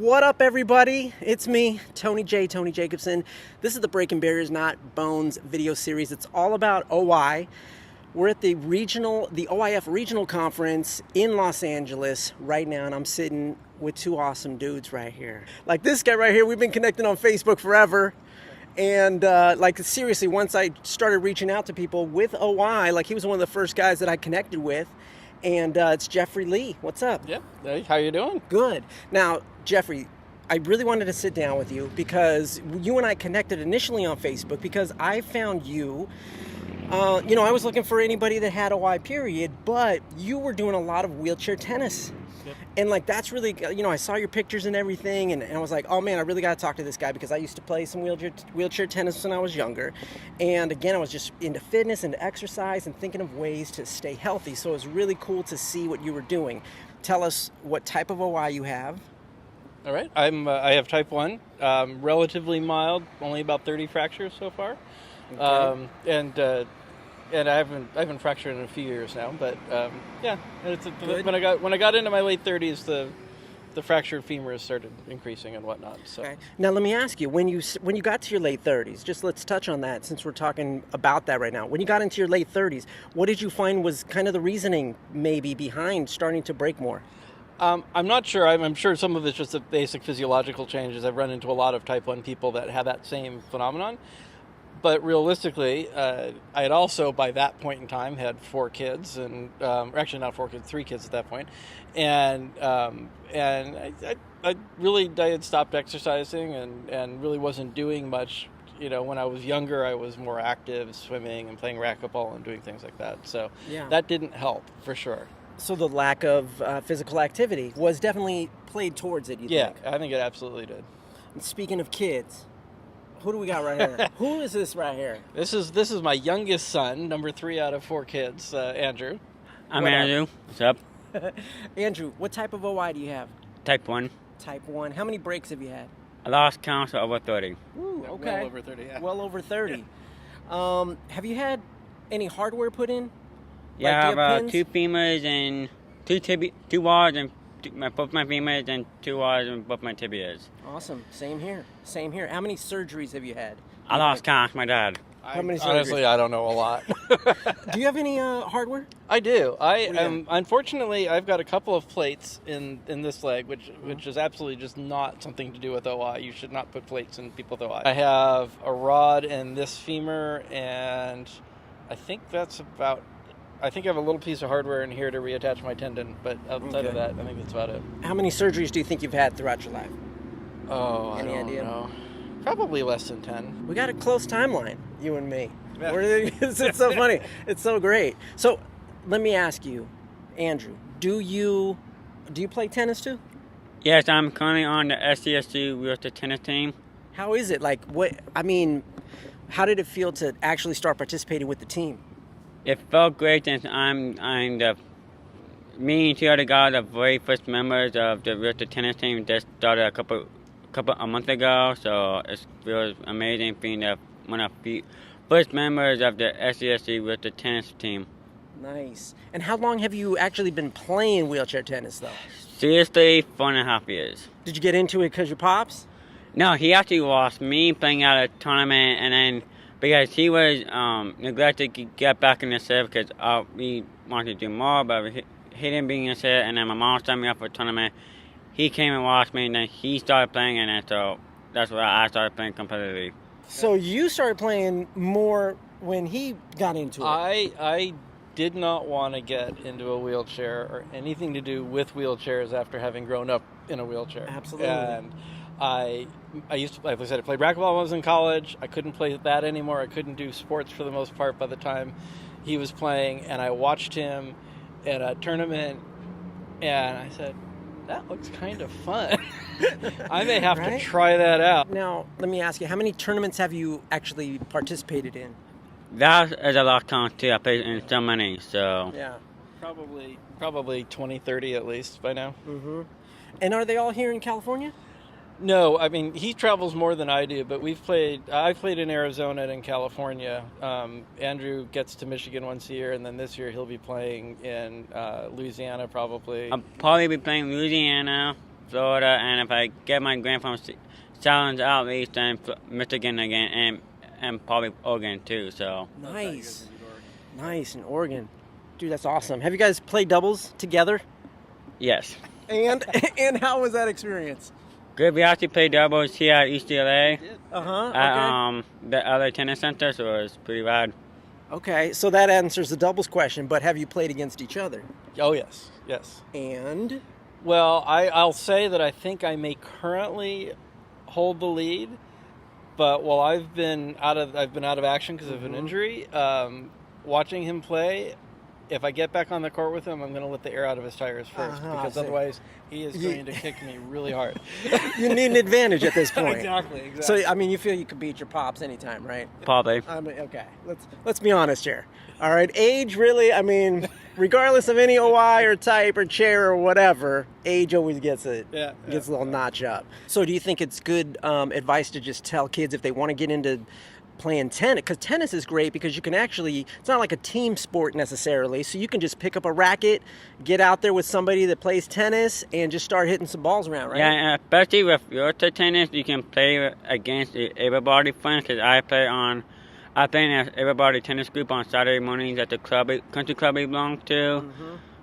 What up, everybody? It's me, Tony Jacobson. This is the Breaking Barriers Not Bones video series. It's all about OI. We're at the O.I.F. regional conference in Los Angeles right now, and I'm sitting with two awesome dudes right here. Like this guy right here, we've been connecting on Facebook forever. And seriously, once I started reaching out to people with OI, he was one of the first guys that I connected with. And it's Jeffrey Lee. What's up? Yeah. Hey, how you doing? Good. Now, Jeffrey, I really wanted to sit down with you because you and I connected initially on Facebook because I found you. I was looking for anybody that had OI period, but you were doing a lot of wheelchair tennis. Yep. And that's really, I saw your pictures and everything, and I was like, oh man, I really got to talk to this guy because I used to play some wheelchair tennis when I was younger. And again, I was just into fitness and exercise and thinking of ways to stay healthy. So it was really cool to see what you were doing. Tell us what type of OI you have. All right. I have type 1, relatively mild, only about 30 fractures so far. Okay. And I haven't fractured in a few years now, but it's Good. when I got into my late 30s, the fractured femurs started increasing and whatnot. So Okay. Now let me ask you, when you got to your late 30s, just let's touch on that since we're talking about that right now. When you got into your late 30s, what did you find was kind of the reasoning maybe behind starting to break more? I'm not sure. I'm sure some of it's just the basic physiological changes. I've run into a lot of type 1 people that have that same phenomenon. But realistically, I had also, by that point in time, had 4 kids, and actually not 4 kids, 3 kids at that point, and I had stopped exercising and really wasn't doing much. When I was younger, I was more active, swimming and playing racquetball and doing things like that. So that didn't help for sure. So the lack of physical activity was definitely played towards it. You think? Yeah, I think it absolutely did. And speaking of kids. Who do we got right here? Who is this right here? This is my youngest son, number 3 out of 4 kids, Andrew. I'm Andrew. What's up? Andrew, what type of OI do you have? Type 1. Type 1. How many breaks have you had? I lost count, so over 30. Ooh, Yeah, okay. Well over 30, yeah. Well over 30. Have you had any hardware put in? Yeah, I do you have pins? 2 femurs and 2 wires and both my femurs and 2 wires and both my tibias. Awesome. Same here. How many surgeries have you had? I lost count, my dad. How many surgeries? Honestly, I don't know a lot. Do you have any hardware? I do. Yeah. Unfortunately, I've got a couple of plates in this leg, which is absolutely just not something to do with OI. You should not put plates in people with OI. I have a rod in this femur, and I think that's about. I think I have a little piece of hardware in here to reattach my tendon, but outside of that, I think that's about it. How many surgeries do you think you've had throughout your life? Oh, Any I don't idea? know. Probably less than 10. We got a close timeline, you and me. Yeah. It's so funny. It's so great. So let me ask you, Andrew, do you play tennis too? Yes, I'm currently on the SCSU wheelchair tennis team. How is it? How did it feel to actually start participating with the team? It felt great since me and 2 other guys are very first members of the wheelchair tennis team. Just started a month ago, so it feels amazing being one of the first members of the SCSU wheelchair tennis team. Nice. And how long have you actually been playing wheelchair tennis, though? Seriously, 4.5 years. Did you get into it because your pops? No, he actually lost me playing at a tournament, and then because he was neglected to get back in the set because we wanted to do more, but he didn't be in the set, and then my mom signed me up for a tournament. He came and watched me, and then he started playing, and then so that's why I started playing competitively. So you started playing more when he got into it. I did not want to get into a wheelchair or anything to do with wheelchairs after having grown up in a wheelchair. Absolutely. And I used to, like I said, I played racquetball when I was in college. I couldn't play that anymore. I couldn't do sports for the most part by the time he was playing. And I watched him at a tournament, and I said, that looks kind of fun. I may have to try that out. Now, let me ask you, how many tournaments have you actually participated in? That is a lot of count too. I played in so many, so. Yeah. Probably 20, 30 at least by now. Mm-hmm. And are they all here in California? No, I mean, he travels more than I do, but I've played in Arizona and in California. Andrew gets to Michigan once a year, and then this year he'll be playing in Louisiana probably. I'll probably be playing Louisiana, Florida, and if I get my Grand Final challenge out east, then Michigan again, and probably Oregon too. So Nice. Nice, in Oregon. Dude, that's awesome. Have you guys played doubles together? yes. And how was that experience? Good. We actually played doubles here at UCLA Uh-huh. at the other tennis center, so it was pretty rad. Okay, so that answers the doubles question, but have you played against each other? Oh, yes. Yes. And? Well, I'll say that I think I may currently hold the lead, but while I've been out of action because of an injury, watching him play, if I get back on the court with him, I'm going to let the air out of his tires first, because otherwise he is going to kick me really hard. You need an advantage at this point. Exactly. So, I mean, you feel you could beat your pops anytime, right? Probably. I mean, okay, let's be honest here. All right, age really, I mean, regardless of any OI or type or chair or whatever, age always gets a little notch up. So do you think it's good advice to just tell kids if they want to get into playing tennis? Because tennis is great because you can actually, it's not like a team sport necessarily, so you can just pick up a racket, get out there with somebody that plays tennis, and just start hitting some balls around, right? Yeah, and especially with wheelchair tennis, you can play against the able-bodied friends, because I play in an able-bodied tennis group on Saturday mornings at the country club we belong to.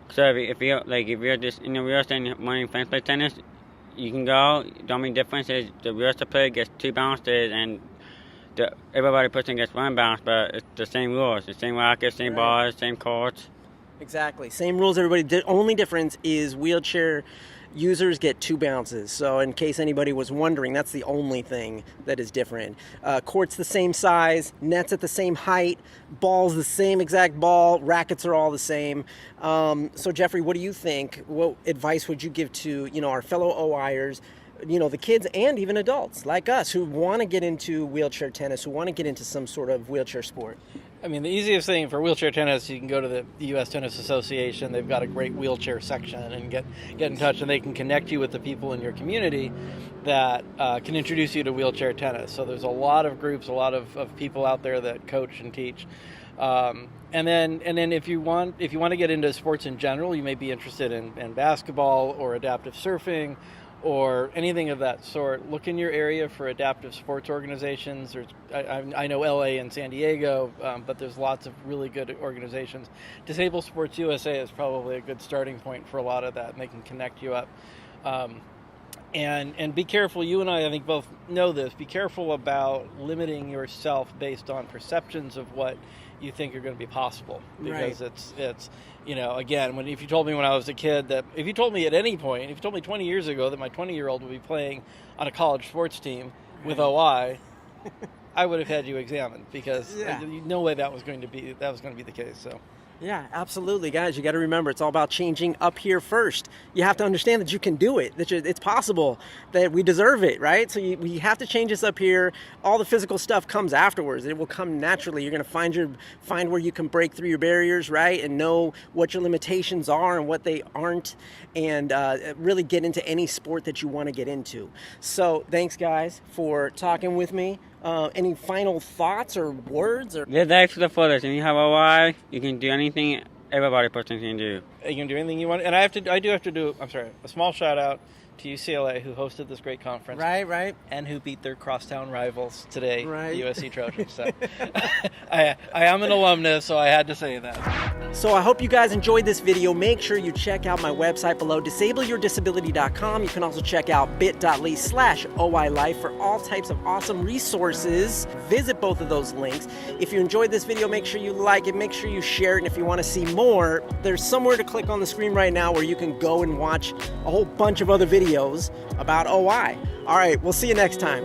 So if you're just in the wheelchair and wanting friends play tennis, you can go. The only difference is the wheelchair player gets 2 bounces and the able-bodied person gets 1 bounce, but it's the same rules, the same rackets, same bars, same courts. Exactly, same rules, everybody. The only difference is wheelchair users get 2 bounces. So in case anybody was wondering, that's the only thing that is different. Court's the same size, nets at the same height, ball's the same exact ball, rackets are all the same. So Jeffrey, what do you think? What advice would you give to, our fellow OIers, the kids and even adults like us who want to get into wheelchair tennis, who want to get into some sort of wheelchair sport? I mean, the easiest thing for wheelchair tennis, you can go to the U.S. Tennis Association. They've got a great wheelchair section, and get in touch, and they can connect you with the people in your community that can introduce you to wheelchair tennis. So there's a lot of groups, a lot of people out there that coach and teach. And then if you want to get into sports in general, you may be interested in basketball or adaptive surfing or anything of that sort. Look in your area for adaptive sports organizations. I know LA and San Diego, but there's lots of really good organizations. Disabled Sports USA is probably a good starting point for a lot of that, and they can connect you up. And be careful, you and I think both know this, be careful about limiting yourself based on perceptions of what you think are going to be possible. Because it's again, if you told me when I was a kid that, if you told me at any point, if you told me 20 years ago that my 20-year-old would be playing on a college sports team with OI, I would have had you examined, because no way that was going to be the case. So. Yeah, absolutely, guys. You got to remember, it's all about changing up here first. You have to understand that you can do it, that it's possible, that we deserve it, right? So we have to change this up here. All the physical stuff comes afterwards. It will come naturally. You're going to find where you can break through your barriers, right, and know what your limitations are and what they aren't, and really get into any sport that you want to get into. So thanks, guys, for talking with me. Any final thoughts or words? There's extra photos. When you have OI, you can do anything everybody person can do. You can do anything you want. And I do have to do a small shout out to UCLA, who hosted this great conference. Right. And who beat their crosstown rivals today, right. the USC Trojans. So I am an alumnus, so I had to say that. So I hope you guys enjoyed this video. Make sure you check out my website below, disableyourdisability.com. You can also check out bit.ly/OILife for all types of awesome resources. Visit both of those links. If you enjoyed this video, make sure you like it, make sure you share it, and if you want to see more, there's somewhere to click on the screen right now where you can go and watch a whole bunch of other videos about OI. All right, we'll see you next time.